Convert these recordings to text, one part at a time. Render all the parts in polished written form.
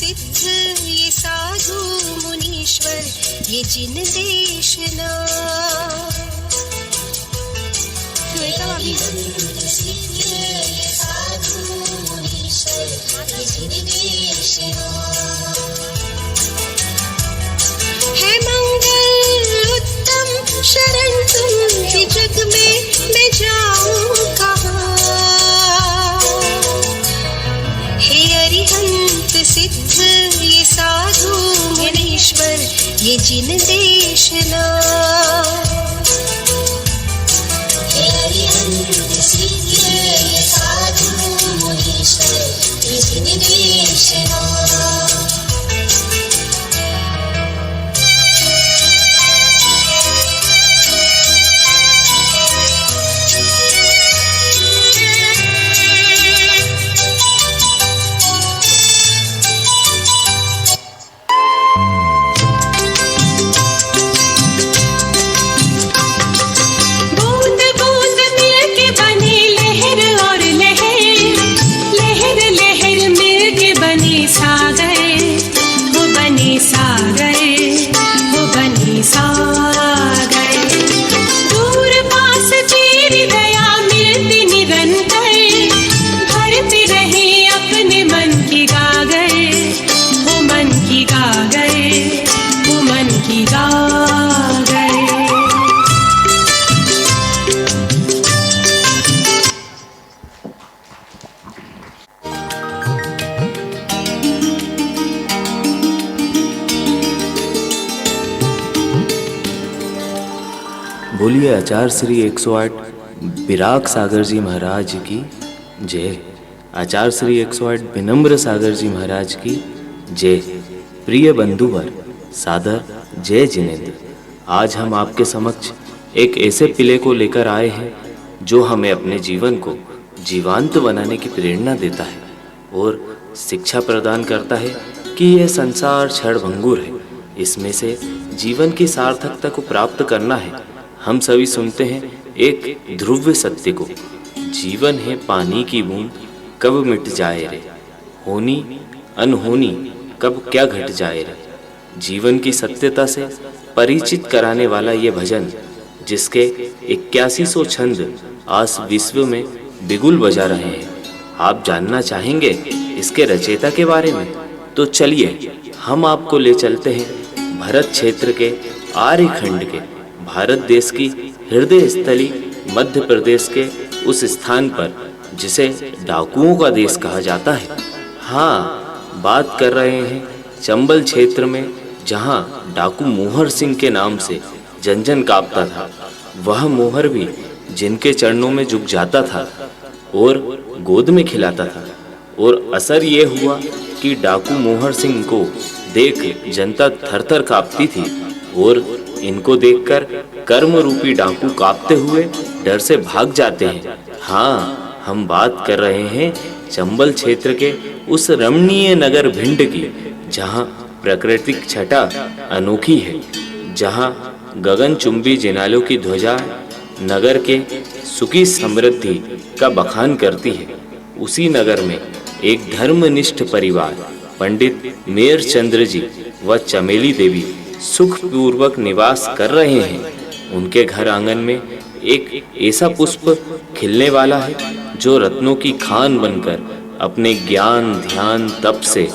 सिद्ध ये साधु मुनीश्वर, ये जिन देशना। है मंगल उत्तम शरण तुम ही जग में, मैं जाऊं कहाँ। हे अरिहंत सिद्ध ये साधु मुनीश्वर, ये जिन देशना। हे अरिहंत सिद्ध ये साधु मुनीश्वर, ये जिन देशना। बोलिए आचार्य श्री 108 विराग सागर जी महाराज की जय। आचार्य श्री 108 विनम्र सागर जी महाराज की जय। प्रिय बंधुवर, सादर जय जिनेंद्र। आज हम आपके समक्ष एक ऐसे पिले को लेकर आए हैं जो हमें अपने जीवन को जीवांत बनाने की प्रेरणा देता है और शिक्षा प्रदान करता है कि यह संसार क्षणभंगुर है, इसमें से जीवन की सार्थकता को प्राप्त करना है। हम सभी सुनते हैं एक ध्रुव सत्य को, जीवन है पानी की बूंद, कब मिट जाए रे। होनी अनहोनी कब क्या घट जाए रे। जीवन की सत्यता से परिचित कराने वाला ये भजन, जिसके 8100 छंद आज विश्व में बिगुल बजा रहे हैं। आप जानना चाहेंगे इसके रचयिता के बारे में? तो चलिए हम आपको ले चलते हैं भरत क्षेत्र के आर्यखंड के, भारत देश की हृदय स्थली मध्य प्रदेश के उस स्थान पर जिसे डाकुओं का देश कहा जाता है। हाँ, बात कर रहे हैं चंबल क्षेत्र में, जहाँ डाकू मोहर सिंह के नाम से जन जन कांपता था। वह मोहर भी जिनके चरणों में झुक जाता था और गोद में खिलाता था। और असर ये हुआ कि डाकू मोहर सिंह को देख जनता थर-थर कांपती थी और इनको देखकर कर्म रूपी डाकू कांपते हुए डर से भाग जाते हैं। हाँ, हम बात कर रहे हैं चंबल क्षेत्र के उस रमणीय नगर भिंड की, जहाँ प्राकृतिक छटा अनोखी है, जहाँ गगनचुंबी जिनालों की ध्वजा नगर के सुखी समृद्धि का बखान करती है। उसी नगर में एक धर्मनिष्ठ परिवार पंडित मेयर चंद्र जी व चमेली देवी सुखपूर्वक निवास कर रहे हैं। उनके घर आंगन में एक ऐसा पुष्प खिलने वाला है जो रत्नों की खान बनकर अपने ज्ञान ध्यान तप से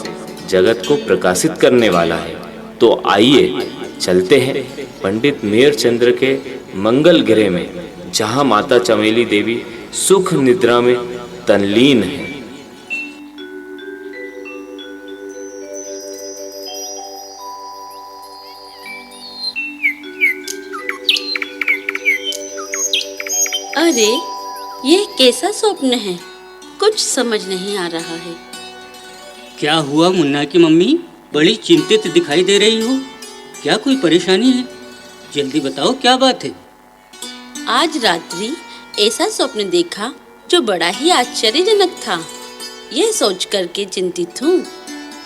जगत को प्रकाशित करने वाला है। तो आइए चलते हैं पंडित मेयर चंद्र के मंगल गृह में, जहाँ माता चमेली देवी सुख निद्रा में तल्लीन है। अरे, ये कैसा स्वप्न है? कुछ समझ नहीं आ रहा है। क्या हुआ मुन्ना की मम्मी? बड़ी चिंतित दिखाई दे रही हो। क्या कोई परेशानी है? जल्दी बताओ, क्या बात है? आज रात्रि ऐसा स्वप्न देखा जो बड़ा ही आश्चर्यजनक था। यह सोच करके चिंतित हूँ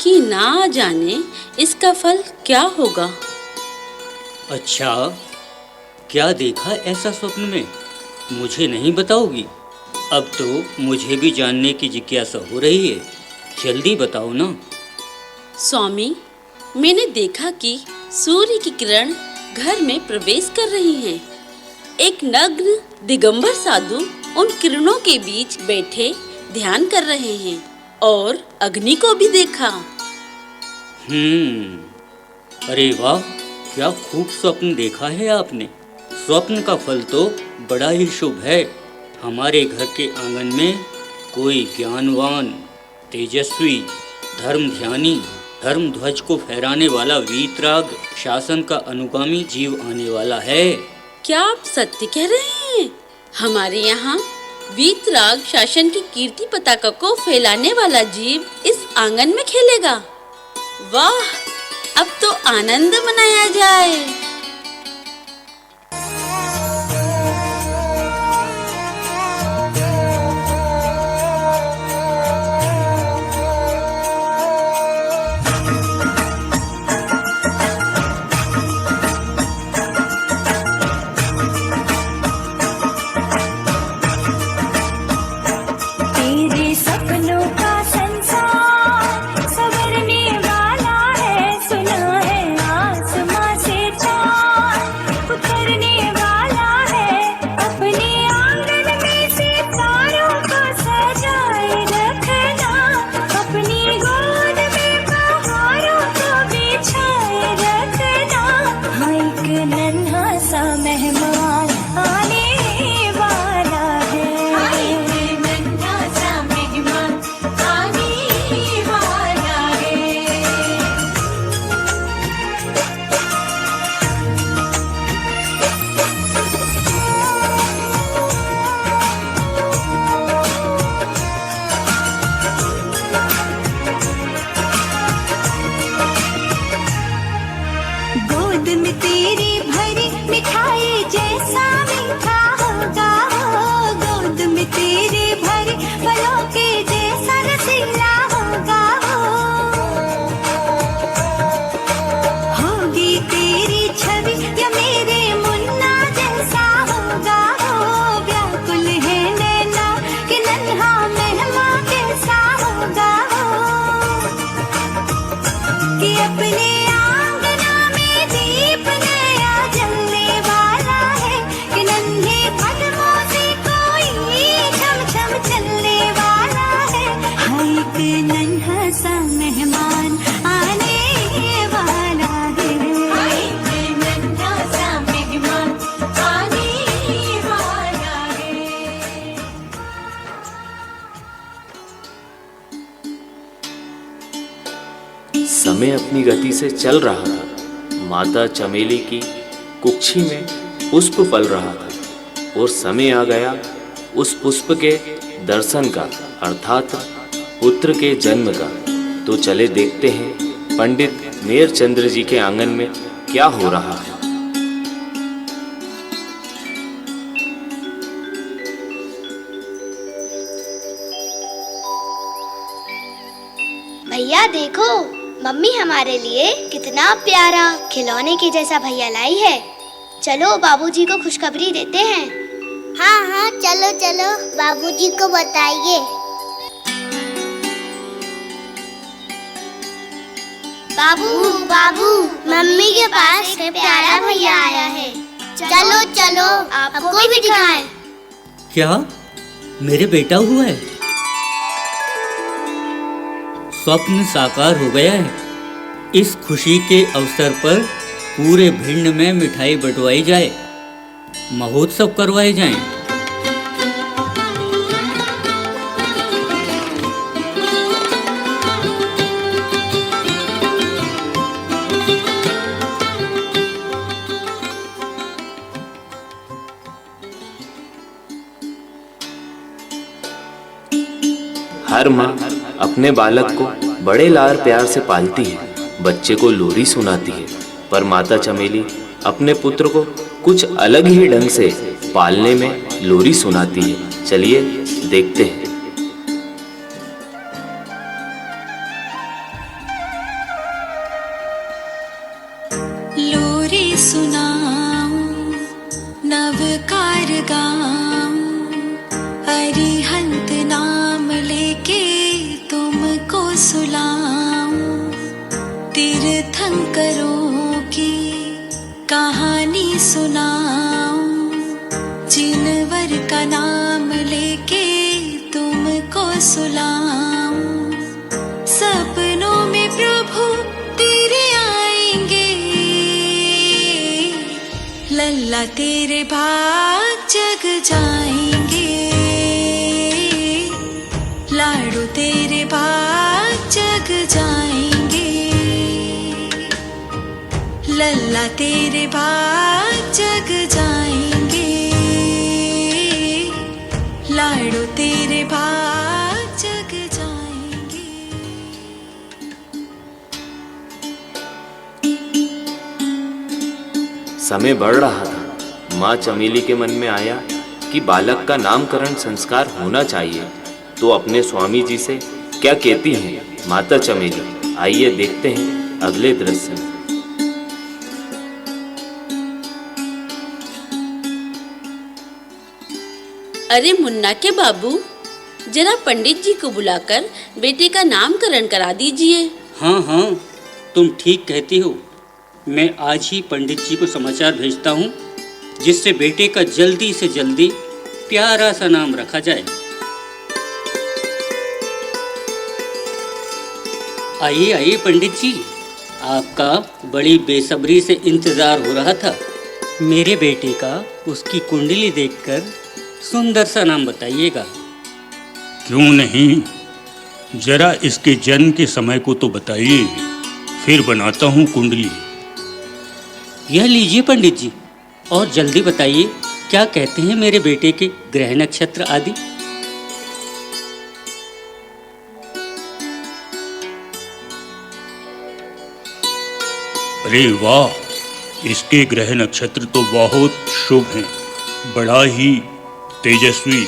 कि ना जाने इसका फल क्या होगा। अच्छा, क्या देखा ऐसा स्वप्न में? मुझे नहीं बताओगी? अब तो मुझे भी जानने की जिज्ञासा हो रही है। जल्दी बताओ ना। स्वामी, मैंने देखा कि सूर्य की किरण घर में प्रवेश कर रही हैं। एक नग्न दिगंबर साधु उन किरणों के बीच बैठे ध्यान कर रहे हैं और अग्नि को भी देखा। अरे वाह, क्या खूब स्वप्न देखा है आपने। स्वप्न का फल तो बड़ा ही शुभ है। हमारे घर के आंगन में कोई ज्ञानवान, तेजस्वी, धर्म ध्यानी, धर्म ध्वज को फहराने वाला वीतराग शासन का अनुगामी जीव आने वाला है। क्या आप सत्य कह रहे हैं? हमारे यहाँ वीतराग शासन की कीर्ति पताका को फैलाने वाला जीव इस आंगन में खेलेगा। वाह, अब तो आनंद मनाया जाए। तेरे सपनों का संसार संवरने वाला है, सुना है आसमां से चाँद उतरने वाला है। अपने आंगन में सितारों को सजाए रखना, अपनी गोद में बहारों को बिछाए रखना। हाँ, एक नन्हा सा मेहमान आने वाला है। गोद में तेरी भरी मिठाई जैसा मीठा होगा, गोद में तेरे भरी फलों के जैसा रसीला होगा। होगी तेरी छवि या मेरे मुन्ना जैसा होगा, व्याकुल है नैना कि नन्हा मेहमान कैसा होगा। कि अपने आंगना में दीप नया जलने वाला है, कि नन्हे कदमों से कोई छम छम चलने वाला है। हाँ, एक नन्हा सा मेहमान आने वाला है। हाँ, एक नन्हा सा मेहमान आने वाला है। समय अपनी गति से चल रहा था। माता चमेली की कुक्षी में पुष्प फल रहा था और समय आ गया उस पुष्प के दर्शन का, अर्थात पुत्र के जन्म का। तो चले देखते हैं पंडित नेरचंद्र जी के आंगन में क्या हो रहा है। भैया देखो, मम्मी हमारे लिए कितना प्यारा खिलौने के जैसा भैया लाई है। चलो बाबूजी को खुशखबरी देते हैं। हाँ हाँ, चलो चलो बाबूजी को बताइए। बाबू बाबू, मम्मी के पास एक प्यारा भैया आया है। चलो चलो आपको भी दिखाएं। क्या मेरे बेटा हुआ है? स्वप्न साकार हो गया है। इस खुशी के अवसर पर पूरे भिंड में मिठाई बंटवाई जाए, महोत्सव करवाए जाएं। हर माँ अपने बालक को बड़े लाड़ प्यार से पालती है, बच्चे को लोरी सुनाती है, पर माता चमेली अपने पुत्र को कुछ अलग ही ढंग से पालने में लोरी सुनाती है। चलिए देखते हैं। लोरी सुनाऊं, नवकार गाऊं, अरिहंत नाम लेके तुमको सुलाऊं। तीर्थंकरों की कहानी सुनाऊं, जिनवर का नाम लेके तुमको सुलाऊं। सपनों में प्रभु तेरे आएंगे, लल्ला तेरे भाग जग जाएंगे, लाडो तेरे भाग जग जाएंगे, लल्ला तेरे भाग जग जाएंगे, लाडो तेरे भाग जग जाएंगे। समय बढ़ रहा था। माँ चमेली के मन में आया कि बालक का नामकरण संस्कार होना चाहिए, तो अपने स्वामी जी से क्या कहती हैं माता चमेली। आइए देखते हैं अगले दृश्य में। अरे मुन्ना के बाबू, जरा पंडित जी को बुलाकर बेटे का नामकरण करा दीजिए। हाँ हाँ, तुम ठीक कहती हो। मैं आज ही पंडित जी को समाचार भेजता हूँ, जिससे बेटे का जल्दी से जल्दी प्यारा सा नाम रखा जाए। आइए आइए पंडित जी, आपका बड़ी बेसब्री से इंतजार हो रहा था। मेरे बेटे का उसकी कुंडली देखकर सुंदर सा नाम बताइएगा। क्यों नहीं, जरा इसके जन्म के समय को तो बताइए, फिर बनाता हूँ कुंडली। यह लीजिए पंडित जी, और जल्दी बताइए क्या कहते हैं मेरे बेटे के ग्रह नक्षत्र आदि। अरे वाह, इसके ग्रह नक्षत्र तो बहुत शुभ हैं। बड़ा ही तेजस्वी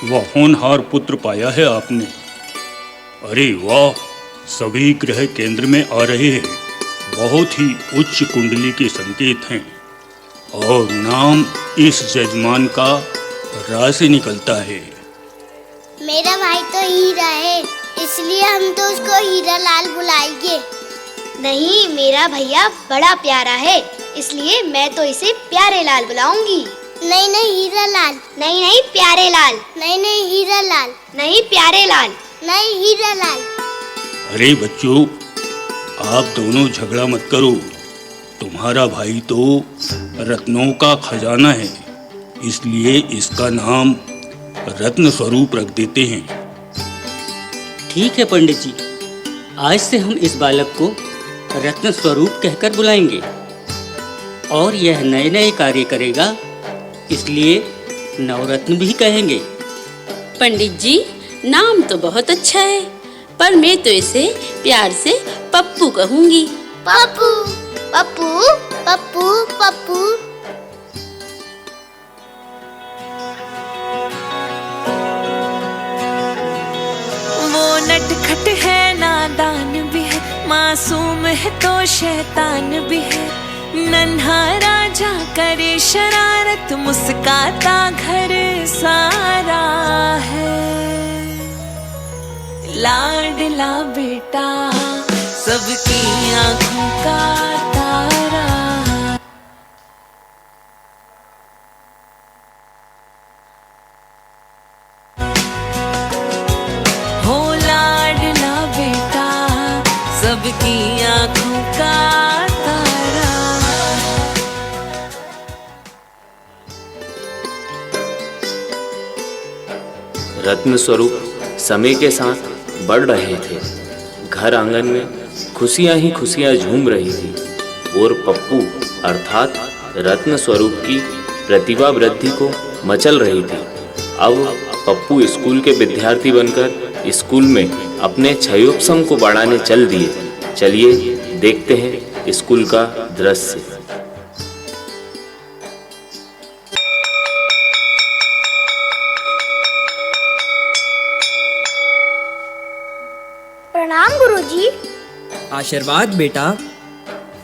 व होनहार पुत्र पाया है आपने। अरे वाह, सभी ग्रह केंद्र में आ रहे हैं। बहुत ही उच्च कुंडली के संकेत हैं, और नाम इस जजमान का रा से निकलता है। मेरा भाई तो हीरा है, इसलिए हम तो उसको हीरा लाल बुलाएंगे। नहीं, मेरा भैया बड़ा प्यारा है, इसलिए मैं तो इसे प्यारे लाल बुलाऊंगी। नहीं नहीं, हीरा लाल। नहीं नहीं, प्यारे लाल। नहीं नहीं, हीरा लाल। नहीं, प्यारे लाल। नहीं, हीरा लाल। अरे बच्चों, आप दोनों झगड़ा मत करो। तुम्हारा भाई तो रत्नों का खजाना है, इसलिए इसका नाम रत्न स्वरूप रख देते हैं। ठीक है पंडित जी, आज से हम इस बालक को रत्न स्वरूप कहकर बुलाएंगे, और यह नए नए कार्य करेगा, इसलिए नवरत्न भी कहेंगे। पंडित जी, नाम तो बहुत अच्छा है, पर मैं तो इसे प्यार से पप्पू कहूंगी। पप्पू पप्पू पप्पू पप्पू। वो नटखट है, नादान भी है, मासूम है तो शैतान भी है। नन्हा राजा करे शरारत, मुस्काता घर सारा है। लाडला बेटा सबकी आंखों का तारा। हो लाडला बेटा सबकी आंखों का तारा। रत्न स्वरूप समय के साथ बढ़ रहे थे। घर आंगन में खुशियां ही खुशियां झूम रही थी, और पप्पू अर्थात रत्न स्वरूप की प्रतिभा वृद्धि को मचल रही थी। अब पप्पू स्कूल के विद्यार्थी बनकर स्कूल में अपने क्षयोपम को बढ़ाने चल दिए। चलिए देखते हैं स्कूल का दृश्य। प्रणाम गुरुजी। आशीर्वाद बेटा।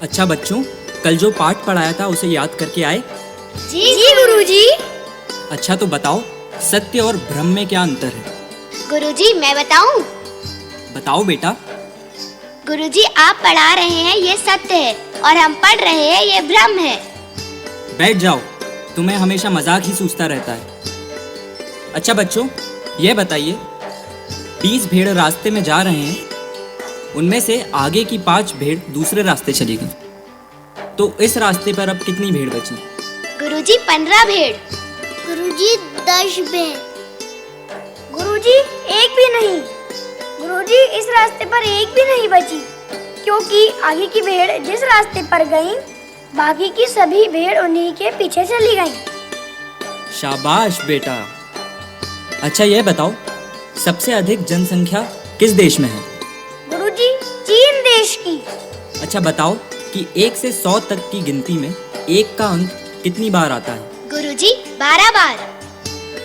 अच्छा बच्चों, कल जो पाठ पढ़ाया था उसे याद करके आए? जी गुरुजी। अच्छा तो बताओ, सत्य और भ्रम में क्या अंतर है? गुरुजी मैं बताऊं? बताओ बेटा। गुरुजी आप पढ़ा रहे हैं ये सत्य है और हम पढ़ रहे हैं ये भ्रम है। बैठ जाओ, तुम्हें हमेशा मजाक ही सूझता रहता है। अच्छा बच्चों, ये बताइए, 20 भेड़ रास्ते में जा रहे हैं, उनमें से आगे की 5 भेड़ दूसरे रास्ते चली गई, तो इस रास्ते पर अब कितनी भेड़ बची? गुरुजी 15 भेड़। गुरुजी 10 भेड़। गुरुजी एक भी नहीं। गुरुजी इस रास्ते पर एक भी नहीं बची, क्योंकि आगे की भेड़ जिस रास्ते पर गईं, बाकी की सभी भेड़ उन्हीं के पीछे चली गईं। शाबाश बेटा। अच्छा ये बताओ, सबसे अधिक जनसंख्या किस देश में है? गुरुजी चीन देश की। अच्छा बताओ कि 1 से 100 तक की गिनती में 1 का अंक कितनी बार आता है? गुरुजी 12 बार।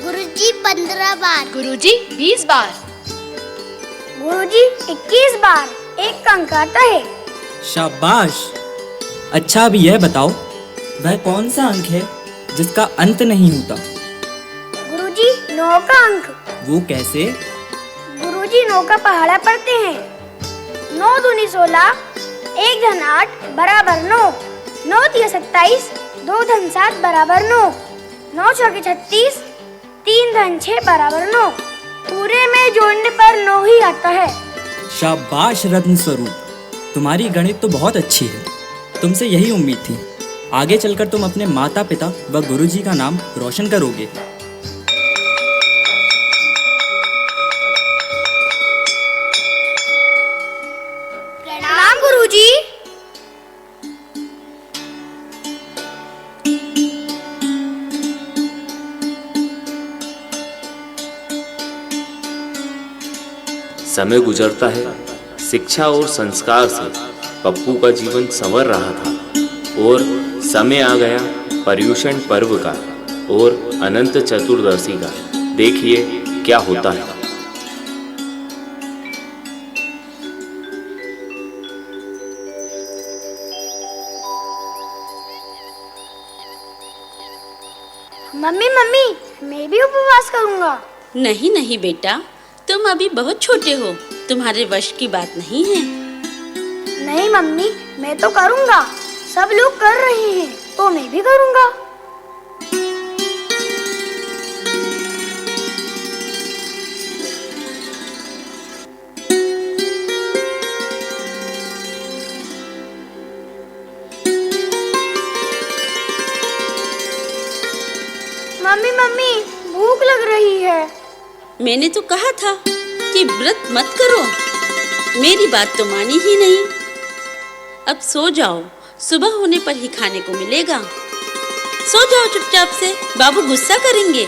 गुरुजी 15 बार। गुरुजी 20 बार। गुरुजी 21 बार 1 का अंक आता है। शाबाश। अच्छा अब यह बताओ, वह कौन सा अंक है जिसका अंत नहीं होता? गुरुजी 9 का अंक। वो कैसे? गुरुजी 9 का पहाड़ा पढ़ते हैं। 9 दूनी 16, 1 धन 8 बराबर 9, 9 तिया 27, 2 धन 7 बराबर 9, 9 चौके 36, 3 धन 6 बराबर 9। पूरे में जोड़ने पर 9 ही आता है। शाबाश रत्न स्वरूप, तुम्हारी गणित तो बहुत अच्छी है। तुमसे यही उम्मीद थी। आगे चलकर तुम अपने माता पिता व गुरुजी का नाम रोशन करोगे। प्रणाम गुरुजी। समय गुजरता है, शिक्षा और संस्कार से पप्पू का जीवन संवर रहा था और समय आ गया पर्युषण पर्व का और अनंत चतुर्दशी का। देखिए क्या होता है। मम्मी मम्मी, मैं भी उपवास करूंगा। नहीं नहीं बेटा, तुम अभी बहुत छोटे हो, तुम्हारे वश की बात नहीं है। नहीं मम्मी, मैं तो करूंगा। सब लोग कर रहे हैं तो मैं भी करूंगा। मम्मी मम्मी, भूख लग रही है। मैंने तो कहा था कि व्रत मत करो, मेरी बात तो मानी ही नहीं। अब सो जाओ, सुबह होने पर ही खाने को मिलेगा। सो जाओ चुपचाप से, बाबू गुस्सा करेंगे।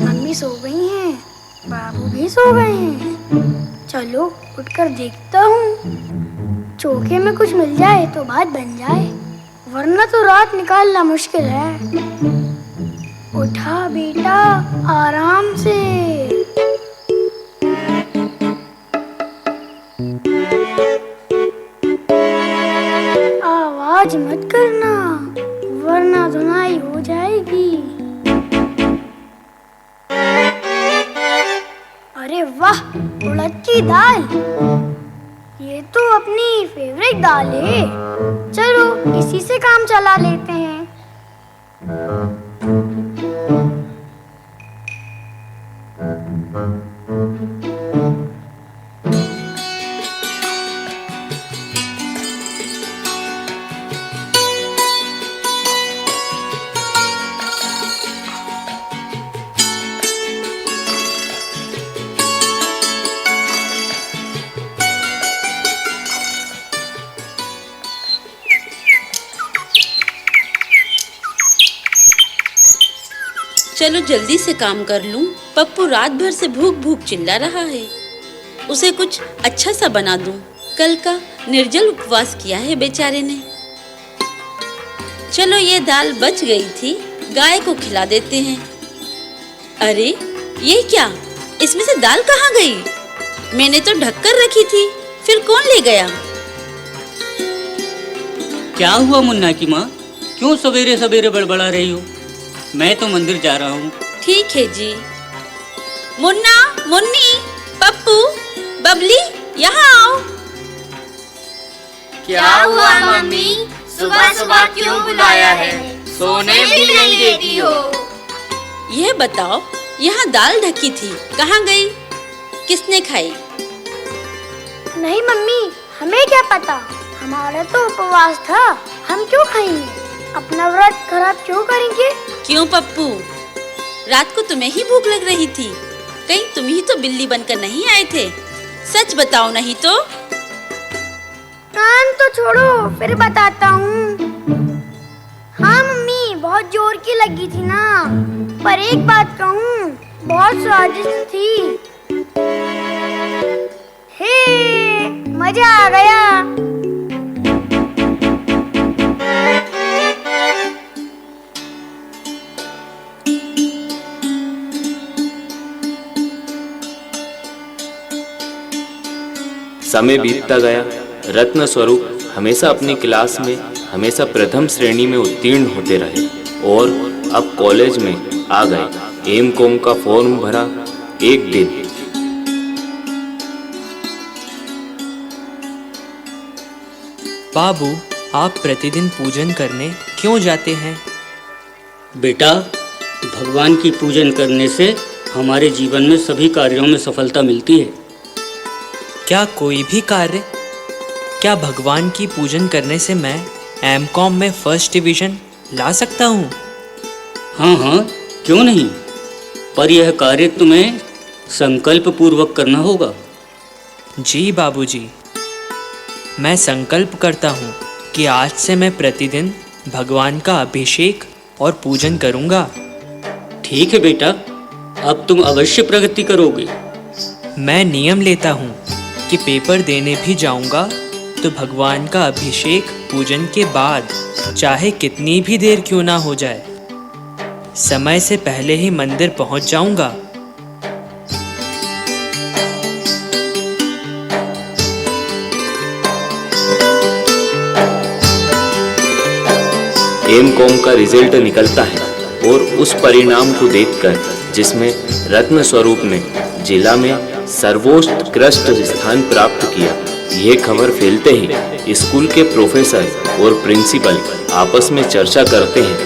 मम्मी सो गई हैं, बाबू भी सो गए हैं। चलो उठकर देखता हूँ, चौके में कुछ मिल जाए तो बात बन जाए, वरना तो रात निकालना मुश्किल है। उठा बेटा, आराम से। आवाज मत करना, वरना धुनाई हो जाएगी। अरे वाह, उड़द की दाल, ये तो अपनी फेवरेट दाल है। चलो इसी से काम चला लेते हैं। चलो जल्दी से काम कर लूं। पप्पू रात भर से भूख भूख चिल्ला रहा है, उसे कुछ अच्छा सा बना दूं। कल का निर्जल उपवास किया है बेचारे ने। चलो ये दाल बच गई थी, गाय को खिला देते हैं। अरे ये क्या, इसमें से दाल कहाँ गई? मैंने तो ढक कर रखी थी, फिर कौन ले गया? क्या हुआ मुन्ना की माँ, क्यों सवेरे सवेरे बड़बड़ा रही हो? मैं तो मंदिर जा रहा हूँ। ठीक है जी। मुन्ना, मुन्नी, पप्पू, बबली, यहाँ आओ। क्या हुआ मम्मी, सुबह सुबह क्यों बुलाया है? सोने भी नहीं देती हो। यह बताओ, यहाँ दाल ढकी थी, कहाँ गई? किसने खाई? नहीं मम्मी, हमें क्या पता, हमारा तो उपवास था, हम क्यों खाएंगे? अपना व्रत खराब क्यों करेंगे? क्यों पप्पू, रात को तुम्हें ही भूख लग रही थी? कहीं तुम ही तो बिल्ली बनकर नहीं आए थे? सच बताओ नहीं तो। कान तो छोड़ो, फिर बताता हूँ। हाँ मम्मी, बहुत जोर की लगी थी ना, पर एक बात कहूँ, बहुत स्वादिष्ट थी। हे, मजा आ गया। समय बीतता गया। रत्न स्वरूप हमेशा अपनी क्लास में हमेशा प्रथम श्रेणी में उत्तीर्ण होते रहे और अब कॉलेज में आ गए। एम.कॉम का फॉर्म भरा। एक दिन बाबू, आप प्रतिदिन पूजन करने क्यों जाते हैं? बेटा, भगवान की पूजन करने से हमारे जीवन में सभी कार्यों में सफलता मिलती है। क्या कोई भी कार्य? क्या भगवान की पूजन करने से मैं एम.कॉम में फर्स्ट डिवीजन ला सकता हूँ? हाँ हाँ, क्यों नहीं, पर यह कार्य तुम्हें संकल्प पूर्वक करना होगा। जी बाबूजी, मैं संकल्प करता हूँ कि आज से मैं प्रतिदिन भगवान का अभिषेक और पूजन करूँगा। ठीक है बेटा, अब तुम अवश्य प्रगति करोगे। मैं नियम लेता हूँ कि पेपर देने भी जाऊँगा तो भगवान का अभिषेक पूजन के बाद चाहे कितनी भी देर क्यों ना हो जाए, समय से पहले ही मंदिर पहुँच जाऊँगा। एम.कॉम का रिजल्ट निकलता है और उस परिणाम को देखकर जिसमें रत्न स्वरूप ने जिला में सर्वोत्कृष्ट स्थान प्राप्त किया, ये खबर फैलते ही स्कूल के प्रोफेसर और प्रिंसिपल आपस में चर्चा करते हैं।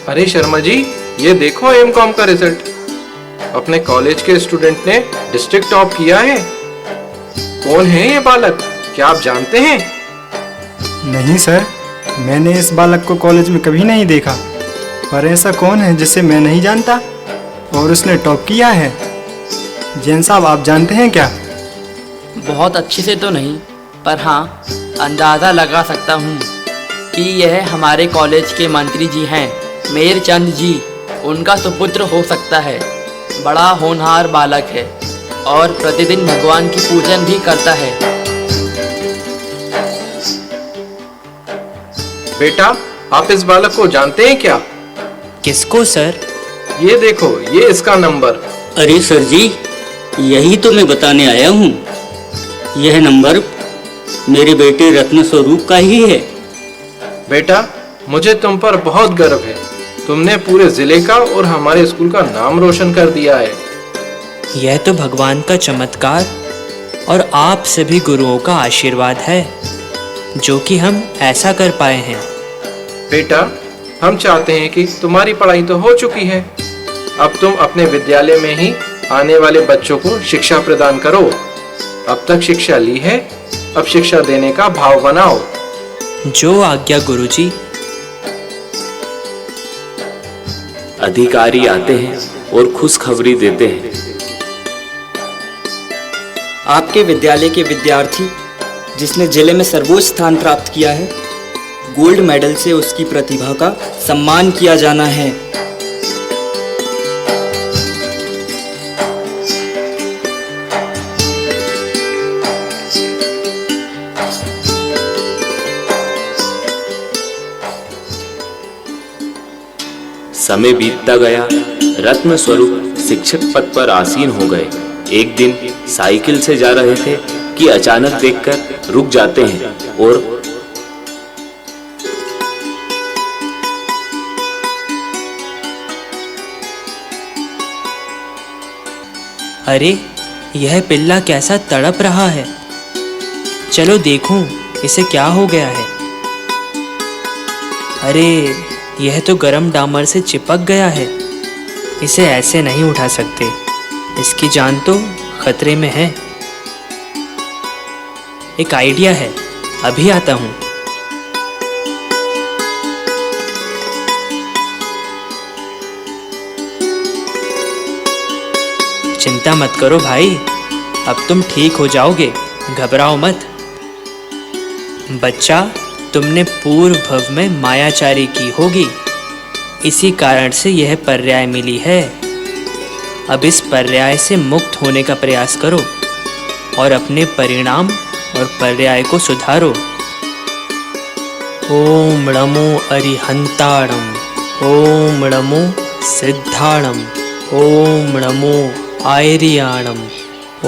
अरे शर्मा जी, ये देखो एम.कॉम का रिजल्ट। अपने कॉलेज के स्टूडेंट ने डिस्ट्रिक्ट टॉप किया है। कौन है ये बालक, क्या आप जानते हैं? नहीं सर, मैंने इस बालक को कॉलेज में कभी नहीं देखा। पर ऐसा कौन है जिसे मैं नहीं जानता और उसने टॉप किया है? जैन साहब, आप जानते हैं क्या? बहुत अच्छे से तो नहीं, पर हाँ अंदाज़ा लगा सकता हूँ कि यह हमारे कॉलेज के मंत्री जी हैं, मेरचंद जी। उनका सुपुत्र हो सकता है। बड़ा होनहार बालक है और प्रतिदिन भगवान की पूजन भी करता है। बेटा, आप इस बालक को जानते हैं क्या? किसको सर? ये देखो, ये इसका नंबर। अरे सर जी, यही तो मैं बताने आया हूँ। यह नंबर मेरे बेटे रत्न स्वरूप का ही है। बेटा, मुझे तुम पर बहुत गर्व है। तुमने पूरे जिले का और हमारे स्कूल का नाम रोशन कर दिया है। यह तो भगवान का चमत्कार और आप सभी गुरुओं का आशीर्वाद है जो कि हम ऐसा कर पाए हैं। बेटा, हम चाहते हैं कि तुम्हारी पढ़ाई तो हो चुकी है, अब तुम अपने विद्यालय में ही आने वाले बच्चों को शिक्षा प्रदान करो। अब तक शिक्षा ली है, अब शिक्षा देने का भाव बनाओ। जो आज्ञा गुरुजी। अधिकारी आते हैं और खुशखबरी देते हैं। आपके विद्यालय के विद्यार्थी जिसने जिले में सर्वोच्च स्थान प्राप्त किया है, गोल्ड मेडल से उसकी प्रतिभा का सम्मान किया जाना है। समय बीतता गया। रत्न स्वरूप शिक्षक पद पर आसीन हो गए। एक दिन साइकिल से जा रहे थे कि अचानक देखकर रुक जाते हैं और अरे, यह पिल्ला कैसा तड़प रहा है। चलो देखूं इसे क्या हो गया है। अरे, यह तो गरम डामर से चिपक गया है। इसे ऐसे नहीं उठा सकते, इसकी जान तो खतरे में है। एक आइडिया है, अभी आता हूँ। चिंता मत करो भाई, अब तुम ठीक हो जाओगे, घबराओ मत। बच्चा, तुमने पूर्व भव में मायाचारी की होगी, इसी कारण से यह पर्याय मिली है। अब इस पर्याय से मुक्त होने का प्रयास करो और अपने परिणाम और पर्याय को सुधारो। ओम नमो अरिहंताणम, ओम नमो सिद्धाणम, ओम नमो आयरियाणम,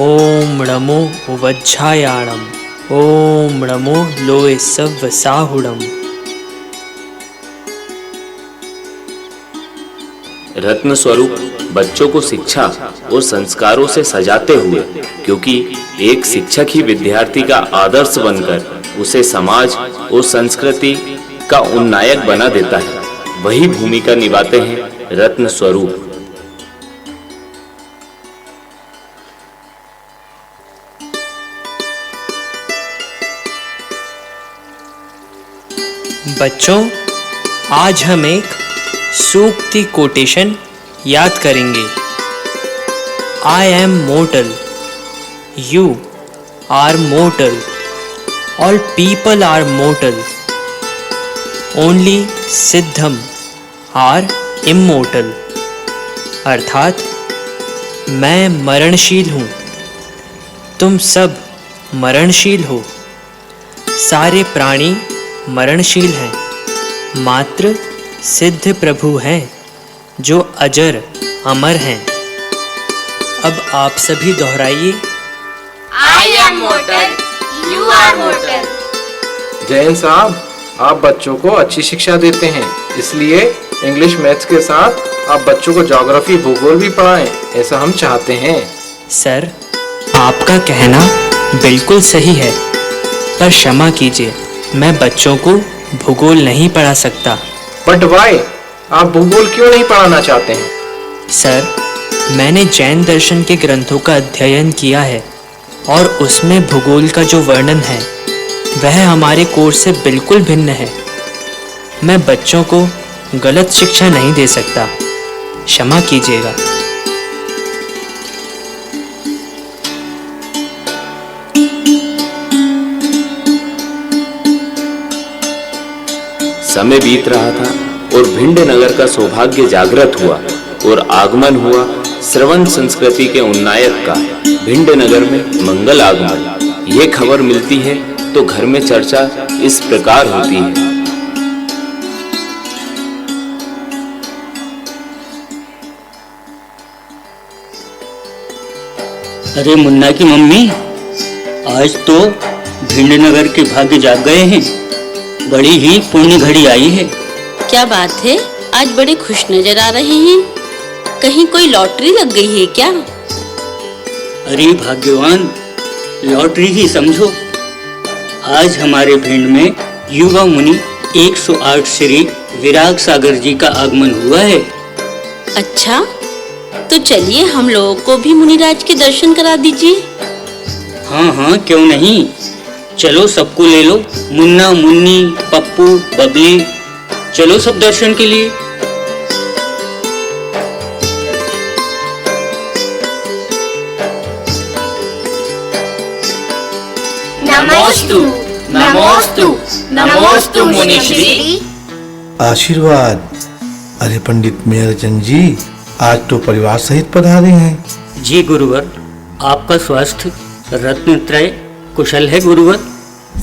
ओम नमो उवज्झायाणम, ओम नमो लोए सव्व साहुणम। रत्न स्वरूप बच्चों को शिक्षा और संस्कारों से सजाते हुए, क्योंकि एक शिक्षक ही विद्यार्थी का आदर्श बनकर उसे समाज और संस्कृति का उन्नायक बना देता है, वही भूमिका निभाते हैं रत्न स्वरूप। बच्चों, आज हम एक सूक्ति कोटेशन याद करेंगे। I am mortal, you are mortal, all people are mortal, only सिद्धम आर इमोर्टल। अर्थात मैं मरणशील हूँ, तुम सब मरणशील हो। सारे प्राणी मरणशील हैं, मात्र सिद्ध प्रभु हैं जो अजर अमर हैं। अब आप सभी दोहराइए। I am mortal, you are mortal. Jain साहब, आप बच्चों को अच्छी शिक्षा देते हैं, इसलिए इंग्लिश मैथ्स के साथ आप बच्चों को ज्योग्राफी भूगोल भी पढ़ाएं, ऐसा हम चाहते हैं। सर, आपका कहना बिल्कुल सही है, पर क्षमा कीजिए, मैं बच्चों को भूगोल नहीं पढ़ा सकता। But why? आप भूगोल क्यों नहीं पढ़ाना चाहते हैं? सर, मैंने जैन दर्शन के ग्रंथों का अध्ययन किया है और उसमें भूगोल का जो वर्णन है वह हमारे कोर्स से बिल्कुल भिन्न है। मैं बच्चों को गलत शिक्षा नहीं दे सकता, क्षमा कीजिएगा। समय बीत रहा था और भिंड नगर का सौभाग्य जागृत हुआ और आगमन हुआ श्रवण संस्कृति के उन्नायक का। भिंड नगर में मंगल आगमन, ये खबर मिलती है तो घर में चर्चा इस प्रकार होती है। अरे मुन्ना की मम्मी, आज तो भिंड नगर के भाग्य जाग गए हैं। बड़ी ही पुण्य घड़ी आई है। क्या बात है, आज बड़े खुश नजर आ रहे हैं। कहीं कोई लॉटरी लग गई है क्या? अरे भाग्यवान, लॉटरी ही समझो। आज हमारे भिंड में युवा मुनि 108 श्री विराग सागर जी का आगमन हुआ है। अच्छा, तो चलिए हम लोगों को भी मुनिराज के दर्शन करा दीजिए। हाँ हाँ, क्यों नहीं। चलो सबको ले लो, मुन्ना, मुन्नी, पप्पू, बबली, चलो सब दर्शन के लिए। नमोस्तु, नमोस्तु, नमोस्तु मुनिश्री। आशीर्वाद। अरे पंडित मेहरचंद जी, आज तो परिवार सहित पधारे हैं। जी गुरुवर, आपका स्वास्थ्य रत्नत्रय कुशल है गुरुवर?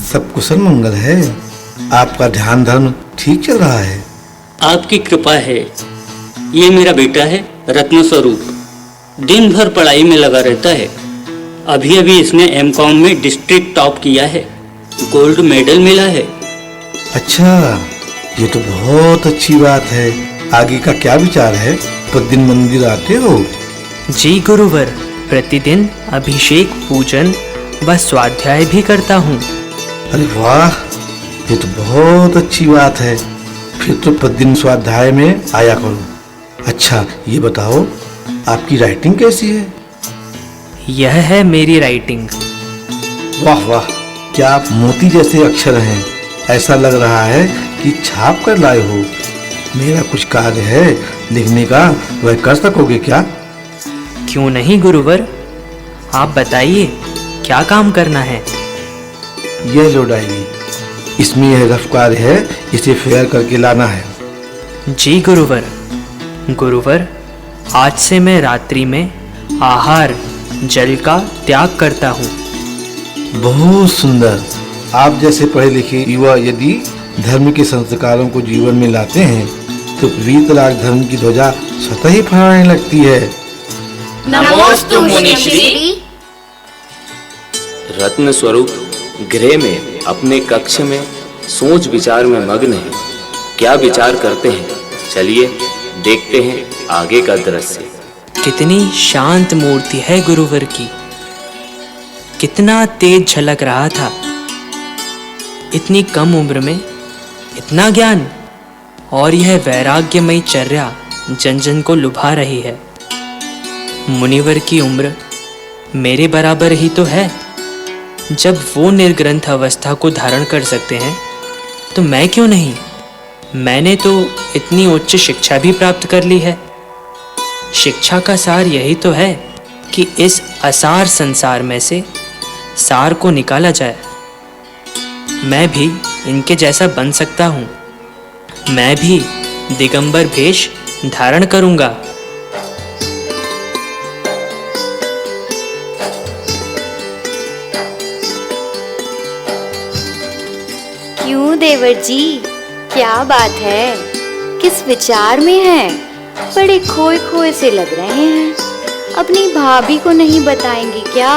सब कुशल मंगल है। आपका ध्यान धर्म ठीक चल रहा है? आपकी कृपा है। ये मेरा बेटा है रत्न स्वरूप। दिन भर पढ़ाई में लगा रहता है। अभी अभी इसने एमकॉम में डिस्ट्रिक्ट टॉप किया है, गोल्ड मेडल मिला है। अच्छा, ये तो बहुत अच्छी बात है। आगे का क्या विचार है? प्रतिदिन मंदिर आते हो? जी गुरुवर, प्रतिदिन अभिषेक, पूजन व स्वाध्याय भी करता हूँ। अरे वाह, ये तो बहुत अच्छी बात है। फिर तो प्रतिदिन स्वाध्याय में आया करो। अच्छा, ये बताओ आपकी राइटिंग कैसी है? यह है मेरी राइटिंग। वाह वाह, क्या आप मोती जैसे अक्षर हैं। ऐसा लग रहा है कि छाप कर लाए हो। मेरा कुछ कार्य है लिखने का, वह कर सकोगे क्या? क्यों नहीं गुरुवर, आप बताइए क्या काम करना है? यह लो डायरी, इसमें यह रफ कार्य है, इसे फेयर करके लाना है। जी गुरुवर। गुरुवर, आज से मैं रात्रि में आहार जल का त्याग करता हूँ। बहुत सुंदर। आप जैसे पढ़े लिखे युवा यदि धर्म के संस्कारों को जीवन में लाते हैं तो वीतराग धर्म की ध्वजा स्वतः ही फहराने लगती है। नमोस्तु मुनिश्री। रत्न स्वरूप गृह में अपने कक्ष में सोच विचार में मग्न है। क्या विचार करते हैं, चलिए देखते हैं आगे का दृश्य। कितनी शांत मूर्ति है गुरुवर की, कितना तेज झलक रहा था। इतनी कम उम्र में इतना ज्ञान, और यह वैराग्यमयी चर्या जन जन को लुभा रही है। मुनिवर की उम्र मेरे बराबर ही तो है। जब वो निर्ग्रंथ अवस्था को धारण कर सकते हैं तो मैं क्यों नहीं? मैंने तो इतनी उच्च शिक्षा भी प्राप्त कर ली है। शिक्षा का सार यही तो है कि इस असार संसार में से सार को निकाला जाए। मैं भी इनके जैसा बन सकता हूँ। मैं भी दिगंबर भेष धारण करूँगा। क्यों देवर जी, क्या बात है? किस विचार में हैं? बड़े खोए खोए से लग रहे हैं। अपनी भाभी को नहीं बताएंगी क्या?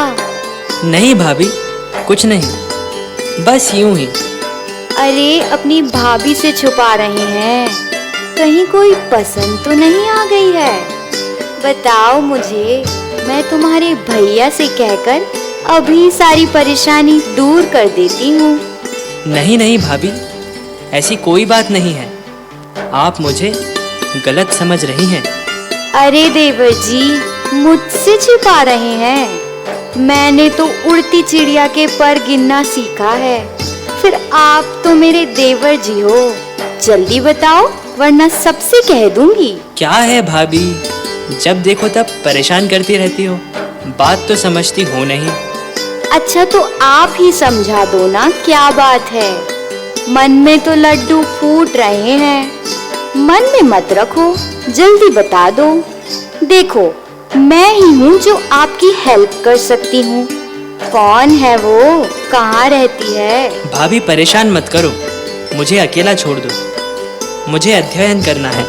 नहीं भाभी, कुछ नहीं, बस यूं ही। अरे अपनी भाभी से छुपा रहे हैं, कहीं कोई पसंद तो नहीं आ गई है? बताओ मुझे, मैं तुम्हारे भैया से कहकर अभी सारी परेशानी दूर कर देती हूँ। नहीं नहीं भाभी, ऐसी कोई बात नहीं है। आप मुझे गलत समझ रही हैं। अरे देवर जी, मुझसे छिपा रहे हैं? मैंने तो उड़ती चिड़िया के पर गिनना सीखा है। फिर आप तो मेरे देवर जी हो। जल्दी बताओ, वरना सबसे कह दूंगी। क्या है भाभी, जब देखो तब परेशान करती रहती हो। बात तो समझती हो नहीं। अच्छा तो आप ही समझा दो ना, क्या बात है? मन में तो लड्डू फूट रहे हैं। मन में मत रखो, जल्दी बता दो। देखो, मैं ही हूँ जो आपकी हेल्प कर सकती हूँ। कौन है वो? कहाँ रहती है? भाभी परेशान मत करो, मुझे अकेला छोड़ दो। मुझे अध्ययन करना है।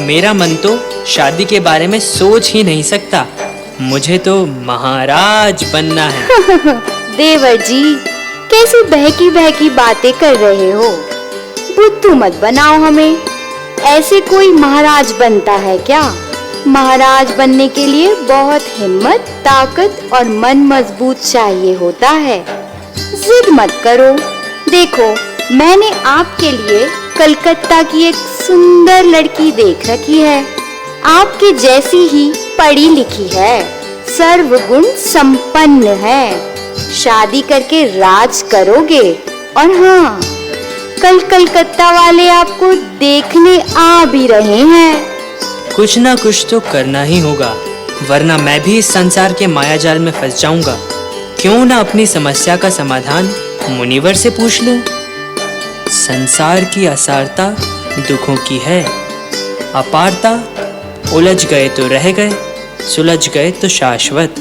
मेरा मन तो शादी के बारे में सोच ही नहीं सकता। मुझे तो महाराज बनना है। देवर जी, कैसी बहकी बहकी बातें कर रहे हो? बुद्धू मत बनाओ हमें। ऐसे कोई महाराज बनता है क्या? महाराज बनने के लिए बहुत हिम्मत, ताकत और मन मजबूत चाहिए होता है। जिद मत करो। देखो, मैंने आपके लिए कलकत्ता की एक सुंदर लड़की देख रखी है। आपके जैसी ही पढ़ी लिखी है, सर्वगुण संपन्न है। शादी करके राज करोगे। और हाँ, कल कलकत्ता वाले आपको देखने आ भी रहे हैं। कुछ ना कुछ तो करना ही होगा, वरना मैं भी इस संसार के मायाजाल में फंस जाऊंगा। क्यों ना अपनी समस्या का समाधान मुनिवर से पूछ लूं। संसार की असारता दुखों की है, अपारता उलझ गए तो रह गए, सुलझ गए तो शाश्वत।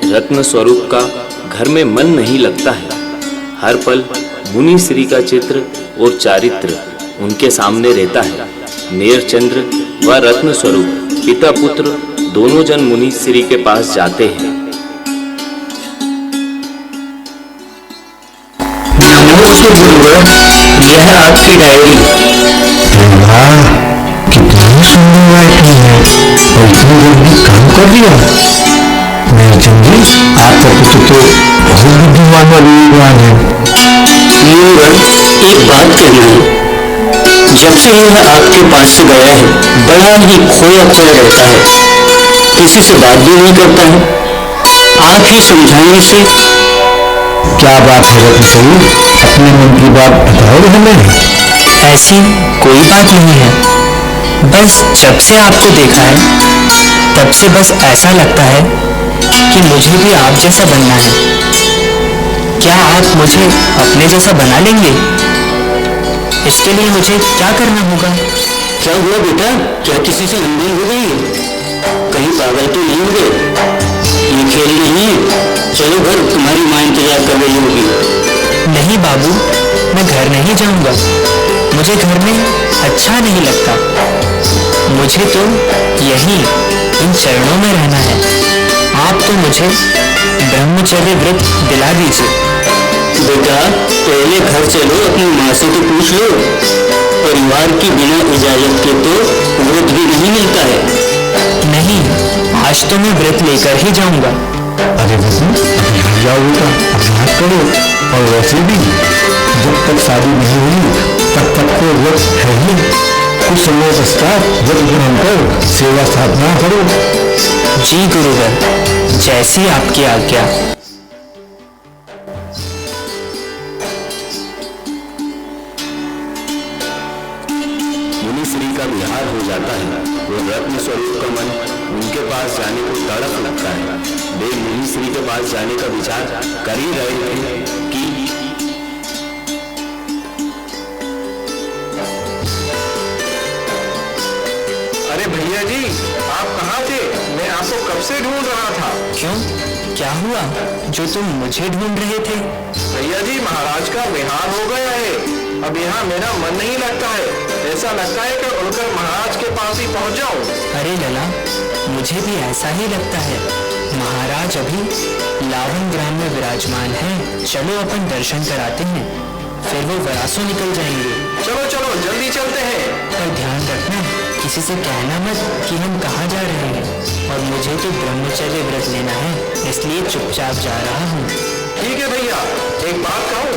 रत्न स्वरूप का घर में मन नहीं लगता है। हर पल मुनि श्री का चित्र और चारित्र उनके सामने रहता है। नेरचंद्र व रत्न स्वरूप पिता पुत्र दोनों जन मुनि श्री के पास जाते हैं। नमस्ते गुरुवर, यह आपकी डायरी। वाह, कितनी सुंदर राइटिंग है और इतनी जल्दी काम कर दिया। नेरचंद जी, आपका पुत्र तो बहुत बुद्धिमान और विद्वान है। गुरुवर, एक बात कहना है। जब से यह आपके पास से गया है, बड़ा ही खोया खोया रहता है, किसी से बात भी नहीं करता है। आप ही समझाने से। क्या बात है रत्न स्वरूप, अपने मन की बात बताओ हमें। ऐसी कोई बात नहीं है, बस जब से आपको देखा है तब से बस ऐसा लगता है कि मुझे भी आप जैसा बनना है। क्या आप मुझे अपने जैसा बना लेंगे? इसके लिए मुझे क्या करना होगा? क्या हुआ बेटा, क्या किसी से अनबन हो गई है? कहीं पागल तो नहीं हो गए? ये खेल नहीं है, चलो घर, तुम्हारी माँ इंतजार कर रही होगी। नहीं बाबू, मैं घर नहीं जाऊंगा। मुझे घर में अच्छा नहीं लगता। मुझे तो यहीं इन चरणों में रहना है। आप तो मुझे ब्रह्मचर्य व्रत दिला दीजिए। बेटा, पहले घर चलो, अपनी माँ से तो पूछ लो। परिवार की बिना इजाजत के तो व्रत भी नहीं मिलता है। नहीं, आज तो मैं व्रत लेकर ही जाऊंगा। अरे बच्चों, अभी घर जाओ बेटा, अभ्यास करो। और वैसे भी जब तक शादी नहीं हुई तब तक तो व्रत है ही। कुछ समय पश्चात व्रत ग्रहण कर सेवा साधना करो। जी गुरुवर, जैसी आपकी आज्ञा। मुनि श्री का विहार हो जाता है और रत्न स्वरूप का मन उनके पास जाने को तड़प लगता है। वे मुनि श्री के पास जाने का विचार कर ही रहे थे कि अरे भैया जी, आप कहाँ थे? मैं आपको कब से ढूंढ रहा था। क्यों, क्या हुआ जो तुम मुझे ढूंढ रहे थे? भैया जी, महाराज का विहार हो गया है, अब यहाँ मेरा मन नहीं लगता है। ऐसा लगता है कि उड़कर महाराज के पास ही पहुँच जाऊँ। अरे लला, मुझे भी ऐसा ही लगता है। महाराज अभी लावन ग्राम में विराजमान हैं। चलो अपन दर्शन कराते हैं, फिर वो वरासों निकल जाएंगे। चलो चलो, जल्दी चलते हैं। पर ध्यान रखना, किसी से कहना मत कि हम कहाँ जा रहे हैं। और मुझे तो ब्रह्मचर्य व्रत लेना है, इसलिए चुपचाप जा रहा हूँ। ठीक है भैया, एक बात कहूँ,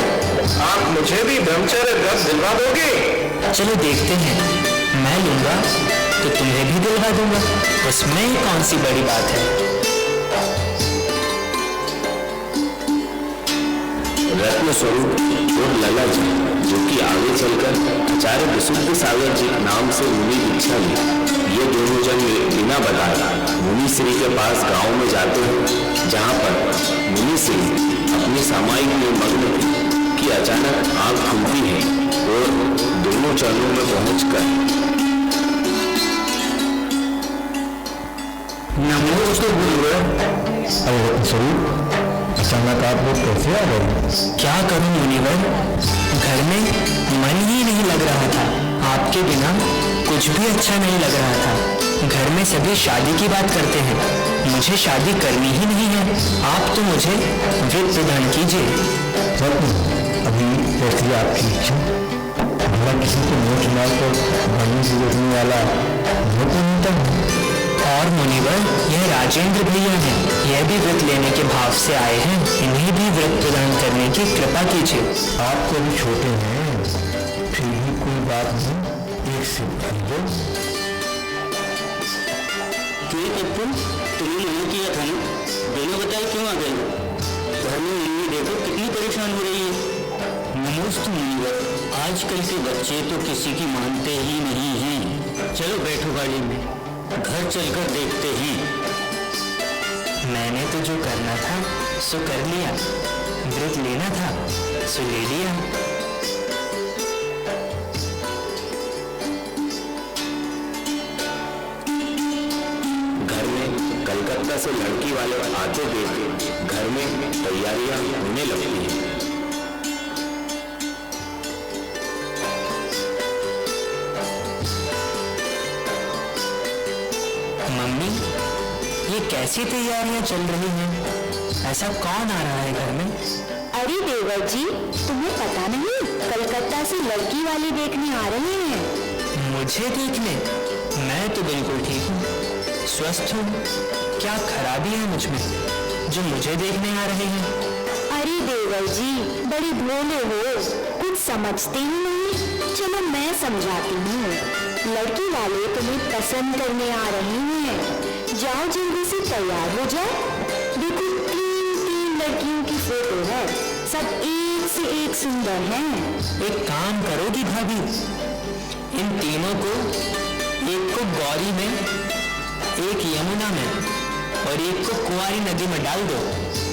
आप मुझे भी ब्रह्मचर्य व्रत दिलवा दोगे? चलो देखते हैं, मैं लूंगा तो तुम्हें भी दिलवा दूंगा, उसमें कौन सी बड़ी बात है। रत्न स्वरूप और लला जी, जो कि आगे चलकर आचार्य विशुद्ध सागर जी नाम से मुनि दीक्षा ली, ये दोनों जन बिना बताए मुनि श्री के पास गांव में जाते हैं, जहां पर मुनि श्री अपनी सामायिक में मग्न थे कि अचानक आग खुलती है और दोनों चरणों में पहुंचकर नमस्ते गुरुवर। अरे रत्न स्वरूप, अचानक आप लोग कैसे आ गए? क्या करूं मुनिवर, घर में मन ही नहीं लग रहा था। आपके बिना कुछ भी अच्छा नहीं लग रहा था। घर में सभी शादी की बात करते हैं, मुझे शादी करनी ही नहीं है। आप तो मुझे व्रत प्रदान कीजिए। रत्न, अभी कैसी आपकी इच्छा? भला किसी को मोच मारकर बनने से रोकने वाला वो तो नहीं था। और मुनिवर, यह राजेंद्र भैया हैं, यह भी व्रत लेने के भाव से आए हैं। इन्हें भी व्रत प्रदान करने की कृपा कीजिए। आप तो भी छोटे हैं, फिर भी कोई बात नहीं, एक से लो। क्यों कपूर, तुमने मना किया था ना, बिना बताए क्यों आ गए? घर में मम्मी देखो कितनी परेशान हो रही है। नमस्ते मुनिवर, आजकल के बच्चे तो किसी की मानते ही नहीं हैं। चलो बैठो गाड़ी में, घर चलकर देखते हैं। मैंने तो जो करना था सो कर लिया, व्रत लेना था सो ले लिया। घर में कलकत्ता से लड़की वाले आते देख घर में तैयारियां होने लगती हैं। कैसी तैयारियां चल रही हैं? ऐसा कौन आ रहा है घर में? अरे देवर जी, तुम्हें पता नहीं, कलकत्ता से लड़की वाले देखने आ रहे हैं। मुझे देखने? मैं तो बिल्कुल ठीक हूँ, स्वस्थ हूँ। क्या खराबी है मुझ में जो मुझे देखने आ रहे हैं? अरे देवर जी, बड़े भोले हो, कुछ समझते ही नहीं। चलो मैं समझाती हूँ। लड़की वाले तुम्हें पसंद करने आ रहे हैं। जाओ जल्दी से तैयार हो जाओ। देखो, तीन लड़कियों की फोटो है, सब एक से एक सुंदर हैं। एक काम करोगी भाभी, इन तीनों को, एक को गौरी में, एक यमुना में और एक को कुंवारी नदी में डाल दो।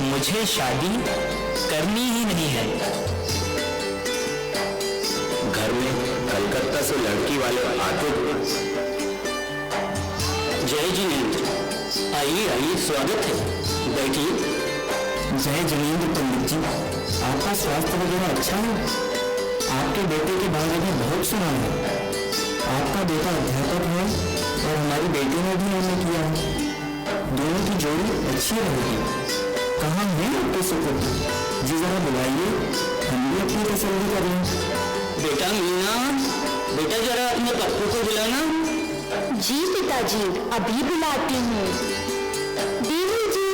मुझे शादी करनी ही नहीं है। घर में कलकत्ता से लड़की वाले आते थे। जय जिनेंद्र, आइए आइए, स्वागत है, बैठिए। जय जिनेंद्र पंडित जी, आपका स्वास्थ्य वगैरह अच्छा है? आपके बेटे के बारे में बहुत सुना है। आपका बेटा अध्यापक है और हमारी बेटी ने भी एमए किया है। दोनों की जोड़ी अच्छी रहेगी। कहाँ है आपके सुपुत्र? जी जरा बुलाइए, हम भी अपनी तसल्ली करें। बेटा मीना, बेटा जरा अपने पप्पू को बुलाना। जी पिताजी, अभी बुलाती हूँ। देवी जी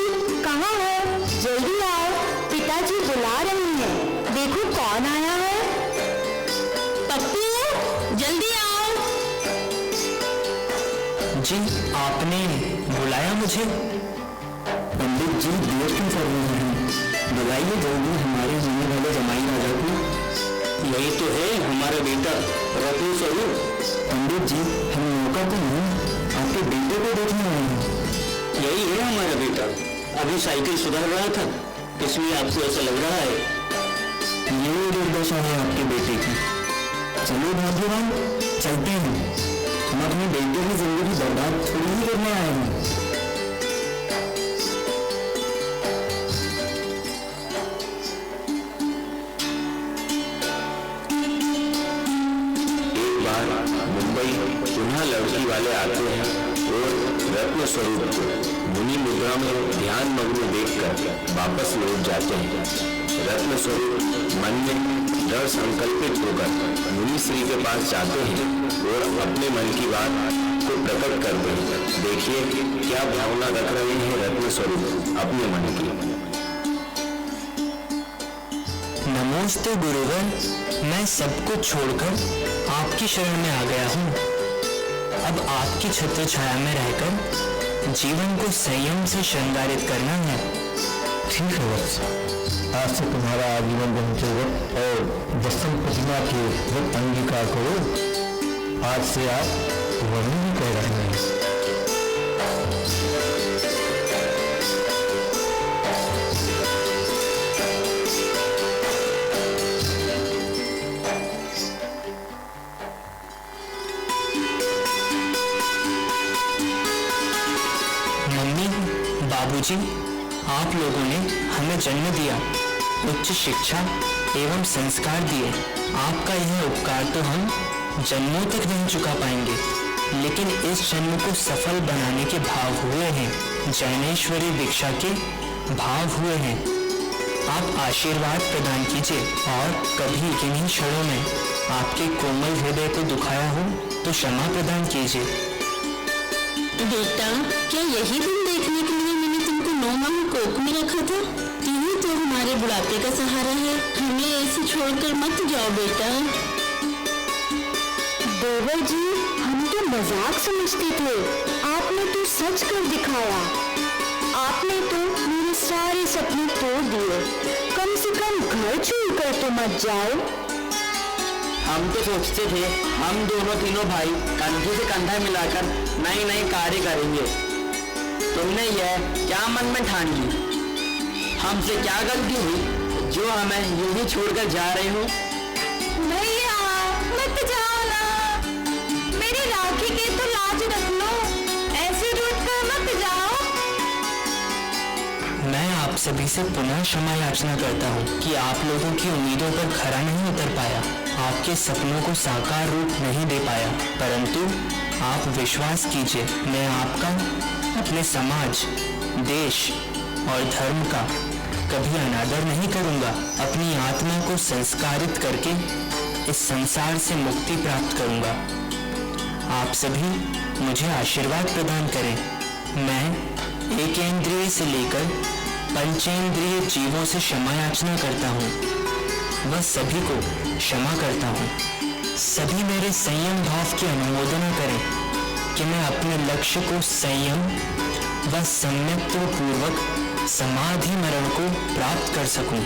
कहाँ हो? जल्दी आओ, पिताजी बुला रहे हैं। देखो कौन आया है। पप्पू, जल्दी आओ। जी, आपने बुलाया मुझे? पंडित जी देर क्यों कर रहे हैं? बुलाइए जल्दी हमारे होने वाले जमाई राजा को। यही तो है हमारा बेटा रत्न स्वरूप। पंडित जी, हम मौका तो नहीं, आपके बेटे को देखने आए हैं। यही है हमारा बेटा, अभी साइकिल सुधार रहा था, इसलिए आपको ऐसा लग रहा है। ये दुर्दशा है आपके बेटे की। चलो भाग्यवान, चलते हैं। हम अपने बेटे की जिंदगी बर्बाद थोड़ी ही करने आए हैं। मुंबई पुनः लड़की वाले आते हैं और रत्न स्वरूप को मुनि मुद्रा में ध्यान मग्न देखकर वापस लौट जाते हैं। रत्न स्वरूप मन में दृढ़ संकल्पित होकर मुनि श्री के पास जाते हैं और अपने मन की बात को प्रकट करते हैं। देखिए क्या भावना रख रहे हैं रत्न स्वरूप अपने मन की। नमोस्ते गुरुवर, मैं सब कुछ छोड़कर आपकी शरण में आ गया हूँ। अब आपकी छत्र छाया में रहकर जीवन को संयम से श्रृंगारित करना है। ठीक है वत्स, आज से तुम्हारा आजीवन ब्रह्मचर्य और दर्शन प्रतिमा के व्रत अंगीकार करो। आज से आप वरुण ही कह रहे हैं। बाबूजी, आप लोगों ने हमें जन्म दिया, उच्च शिक्षा एवं संस्कार दिए। आपका यह उपकार तो हम जन्मों तक नहीं चुका पाएंगे, लेकिन इस जन्म को सफल बनाने के भाव हुए हैं, जैनेश्वरी दीक्षा के भाव हुए हैं। आप आशीर्वाद प्रदान कीजिए और कभी किन्हीं क्षणों में आपके कोमल हृदय को दुखाया हो तो क्षमा प्रदान कीजिए। बेटा, क्या यही दिन देखने के लिए मैंने तुमको 9 माह कोख में रखा था? तीनों तो हमारे बुढ़ापे का सहारा है, हमें ऐसे छोड़कर मत जाओ बेटा। देवर जी, हम तो मजाक समझते थे, आपने तो सच कर दिखाया। आपने तो मेरे सारे सपने तोड़ दिए। कम से कम घर छोड़कर तो मत जाओ। हम तो सोचते थे हम दोनों तीनों भाई कंधे से कंधा मिलाकर नए नए कार्य करेंगे। तुमने यह क्या मन में ठान ली? हमसे क्या गलती हुई जो हमें यूं ही छोड़कर जा रहे हो? भैया मत जाओ ना, मेरी राखी की तो लाज रख लो, ऐसे रूठ कर मत जाओ। मैं आप सभी से पुनः क्षमा याचना करता हूँ कि आप लोगों की उम्मीदों पर खरा नहीं उतर पाया, आपके सपनों को साकार रूप नहीं दे पाया। परंतु आप विश्वास कीजिए, मैं आपका, अपने समाज देश और धर्म का कभी अनादर नहीं करूंगा। अपनी आत्मा को संस्कारित करके इस संसार से मुक्ति प्राप्त करूंगा। आप सभी मुझे आशीर्वाद प्रदान करें। मैं एकेंद्रिय से लेकर पंचेंद्रिय जीवों से क्षमा याचना करता हूँ। वह सभी को क्षमा करता हूँ। सभी मेरे संयम भाव की अनुमोदना करें कि मैं अपने लक्ष्य को संयम व सम्यक्त्व पूर्वक समाधि मरण को प्राप्त कर सकूं।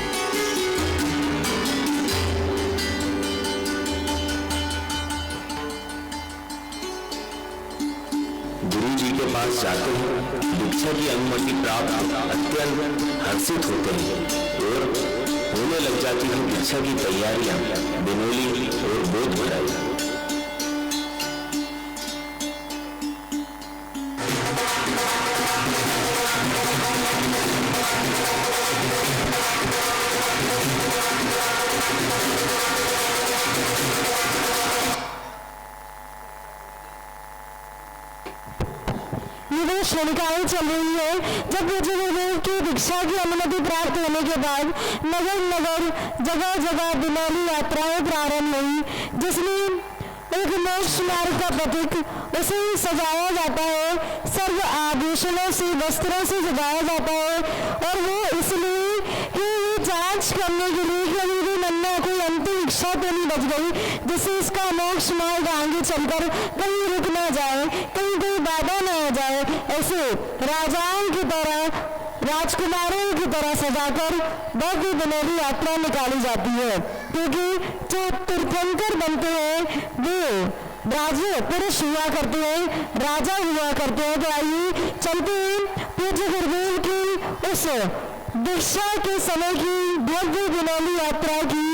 गुरु जी के पास जाते हैं, दीक्षा की अनुमति प्राप्त अत्यंत हर्षित होते हैं और होने लग जाती है दीक्षा की तैयारियां बिनोली और बोध भराई। निवेश क्षणिकाएं चल रही है। जब मुझे गुरुदेव की दीक्षा की अनुमति प्राप्त होने के बाद नगर नगर जगह जगह बिनौली यात्राएं प्रारंभ हुई, जिसमें एक मोक्ष मार्ग का प्रतीक उसे सजाया जाता है, सर्व आभूषणों से वस्त्रों से सजाया जाता है और वो इसलिए कि ये जांच करने के लिए कि अभी भी नन्ना कोई अंतिम इच्छा तो नहीं बच गई, जिससे इसका मोक्ष मार्ग आगे चलकर कहीं रुक ना जाए, कहीं कोई बाधा ना आ जाए। ऐसे राजाओं की तरह, राजकुमारों की तरह सजाकर भव्य बिनौली यात्रा निकाली जाती है, क्योंकि जो तीर्थंकर बनते हैं वो राजे पुरुष हुआ करते हैं, राजा हुआ करते हैं। तो आइए चलते हैं पूज्य गुरुदेव की उस दीक्षा के समय की भव्य बिनौली यात्रा की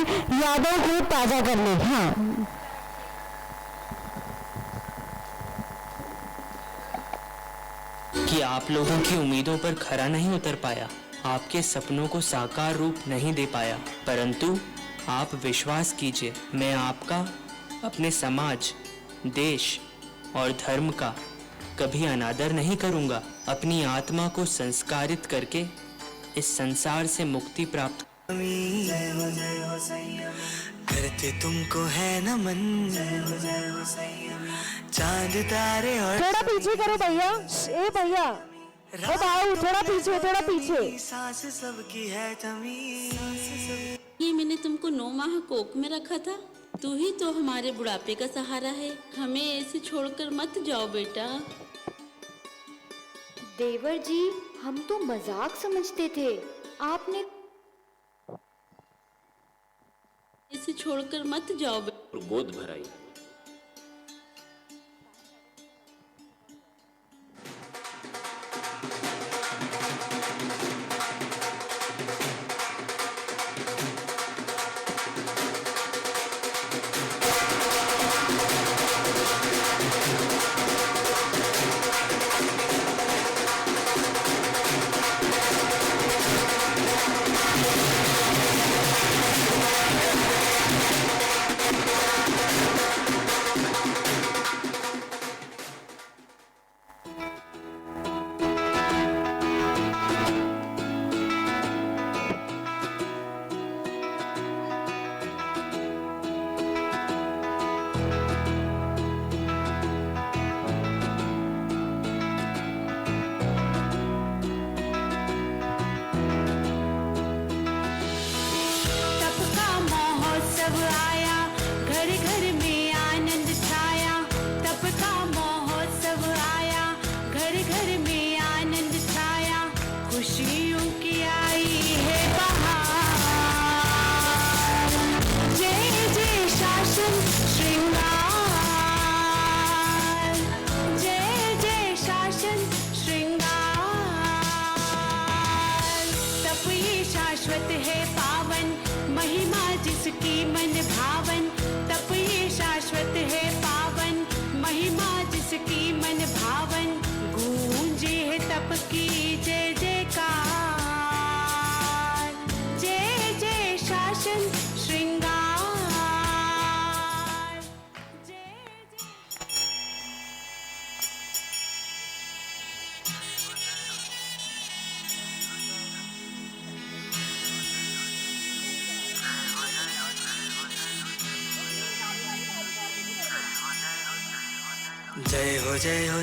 यादों को ताजा करने। हाँ, कि आप लोगों की उम्मीदों पर खरा नहीं उतर पाया, आपके सपनों को साकार रूप नहीं दे पाया, परंतु आप विश्वास कीजिए, मैं आपका, अपने समाज, देश और धर्म का कभी अनादर नहीं करूंगा। अपनी आत्मा को संस्कारित करके इस संसार से मुक्ति प्राप्त करते तुमको है नमन, चांद तारे और थोड़ा पीछे करो भैया। ए भैया, ओ भाऊ, थोड़ा पीछे, थोड़ा पीछे। सांस सबकी है तमीज। ये मैंने तुमको 9 माह कोख में रखा था, तू ही तो हमारे बुढ़ापे का सहारा है, हमें ऐसे छोड़कर मत जाओ बेटा। देवर जी, हम तो मजाक समझते थे, आपने इसे छोड़कर मत जाओ बेटा। बोध भराई। जय हो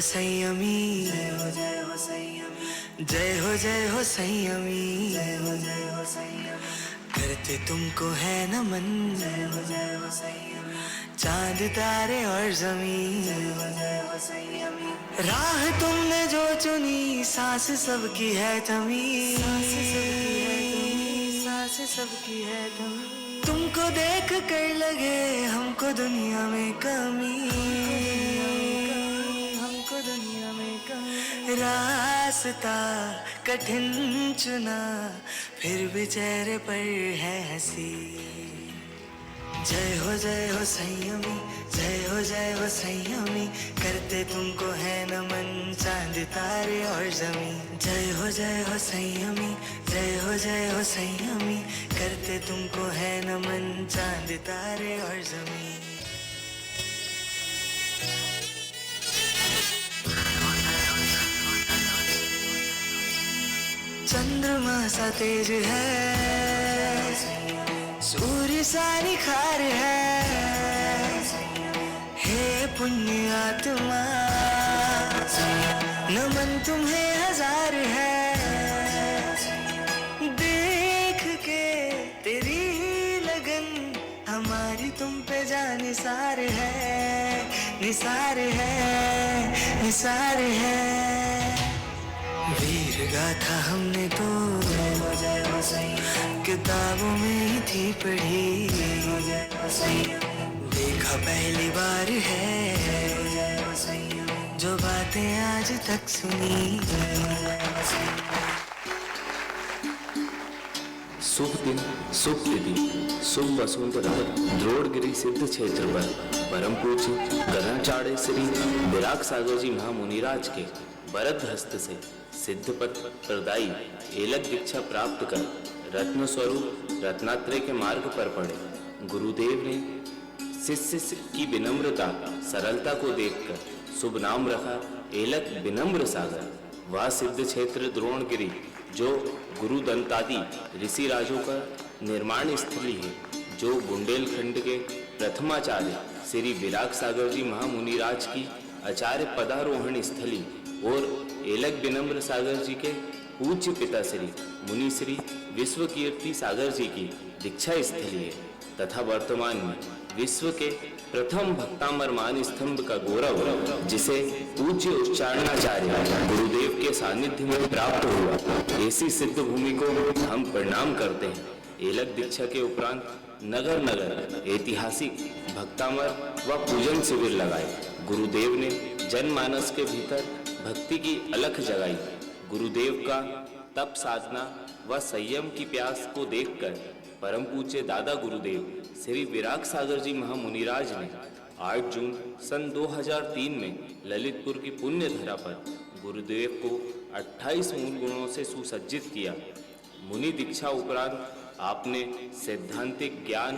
संयमी, जय हो संयमी, जय हो संयमी, जय हो संयमी, करते तुमको है नमन, जय हो संयमी, चांद तारे और जमीन, जय हो संयमी, राह तुमने जो चुनी सांस सबकी है थमी, सांस सबकी है थमी, तुमको देख कर लगे हमको दुनिया में कमी, हमको दुनिया में कमी, रास्ता कठिन चुना फिर भी चेहरे पर है हंसी। जय हो संयमी, जय हो संयमी, करते तुमको है नमन चांद तारे और जमीन, जय हो संयमी, जय हो संयमी, करते तुमको है नमन चांद तारे और जमीन। चंद्रमा सा तेज है, सूर्य सा निखार है, हे पुण्य आत्मा नमन तुम्हें हजार है, देख के तेरी लगन हमारी तुम पे जान निसार है, निसार है, निसार है। वीर गाथा हमने तो किताबों में ही थी पढ़ी, देखा पहली बार है जो बातें आज तक सुनी। शुभ दिन, शुभ तिथि, शुभ वसुंधरा द्रोणगिरी सिद्ध क्षेत्र पर परम पूज्य कर्णाचार्य श्री विराग सागर जी महामुनिराज के वरद हस्त से सिद्धपद प्रदायी एलक दीक्षा प्राप्त कर रत्न स्वरूप रत्नात्रय के मार्ग पर पड़े। गुरुदेव ने शिष्य की विनम्रता सरलता को देखकर शुभ नाम रखा एलक विनम्र सागर। वह सिद्ध क्षेत्र द्रोणगिरी जो गुरु दंतादि ऋषि राजों का निर्माण स्थली है, जो बुंदेलखंड के प्रथमाचार्य श्री विराग सागर जी महामुनिराज की आचार्य पदारोहण स्थली और एलक विनम्र सागर जी के पूज्य पिता श्री मुनि श्री विश्व कीर्ति सागर जी की दीक्षा स्थली है तथा वर्तमान में विश्व के प्रथम भक्तामर मान स्तंभ का गौरव जिसे पूज्य उच्चारणाचार्य गुरुदेव के सानिध्य में प्राप्त हुआ, ऐसी सिद्ध भूमि को हम प्रणाम करते हैं। एलक दीक्षा के उपरांत नगर नगर ऐतिहासिक भक्तामर व पूजन शिविर लगाए। गुरुदेव ने जनमानस के भीतर भक्ति की अलख जगाई। गुरुदेव का तप साधना व संयम की प्यास को देखकर परम पूज्य दादा गुरुदेव श्री विराग सागर जी महामुनिराज ने 8 जून सन 2003 में ललितपुर की पुण्य धरा पर गुरुदेव को 28 मूल गुणों से सुसज्जित किया। मुनि दीक्षा उपरांत आपने सैद्धांतिक ज्ञान,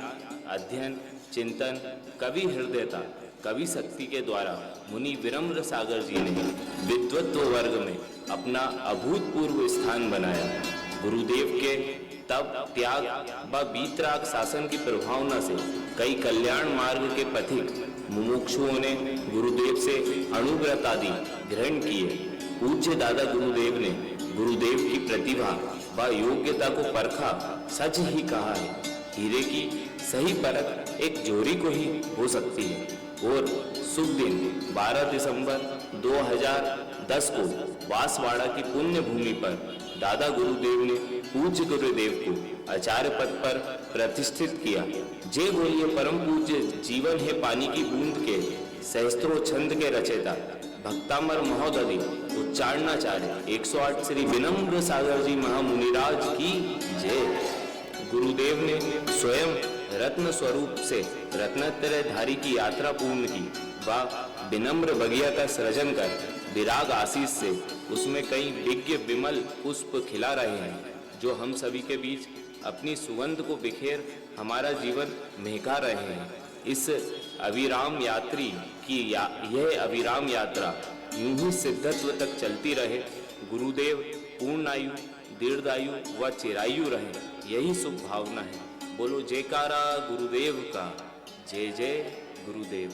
अध्ययन, चिंतन, कवि हृदयता, कवि शक्ति के द्वारा मुनि विनम्र सागर जी ने विद्वत्व वर्ग में अपना अभूतपूर्व स्थान बनाया। गुरुदेव के तप, त्याग व वीतराग शासन की प्रभावना से कई कल्याण मार्ग के पथिक मुमुक्षुओं ने गुरुदेव से अनुव्रत आदि ग्रहण किए। पूज्य दादा गुरुदेव ने गुरुदेव की प्रतिभा व योग्यता को परखा। सच ही कहा है, हीरे की सही परख एक जोरी को ही हो सकती है। और शुभ दिन 12 दिसंबर 2010 को बांसवाड़ा की पुण्य भूमि पर दादा गुरुदेव ने पूज्य गुरुदेव को आचार्य पद पर प्रतिष्ठित किया। जय बोलिए परम पूज्य जीवन है पानी की बूंद के सहस्त्रों छंद के रचयिता भक्तामर महोदय उच्चारणाचार्य 108 श्री विनम्र सागर जी महामुनिराज की जय। गुरुदेव ने स्वयं रत्न स्वरूप से रत्नत्रयधारी की यात्रा पूर्ण की व विनम्र बगिया का सृजन कर विराग आशीष से उसमें कई दिव्य विमल पुष्प खिला रहे हैं, जो हम सभी के बीच अपनी सुगंध को बिखेर हमारा जीवन महका रहे हैं। इस अविराम यात्री की यह अविराम यात्रा यूं ही सिद्धत्व तक चलती रहे। गुरुदेव पूर्णायु, दीर्घायु व चिरायु रहे, यही शुभ भावना है। बोलो जयकारा गुरुदेव का। जय जय गुरुदेव।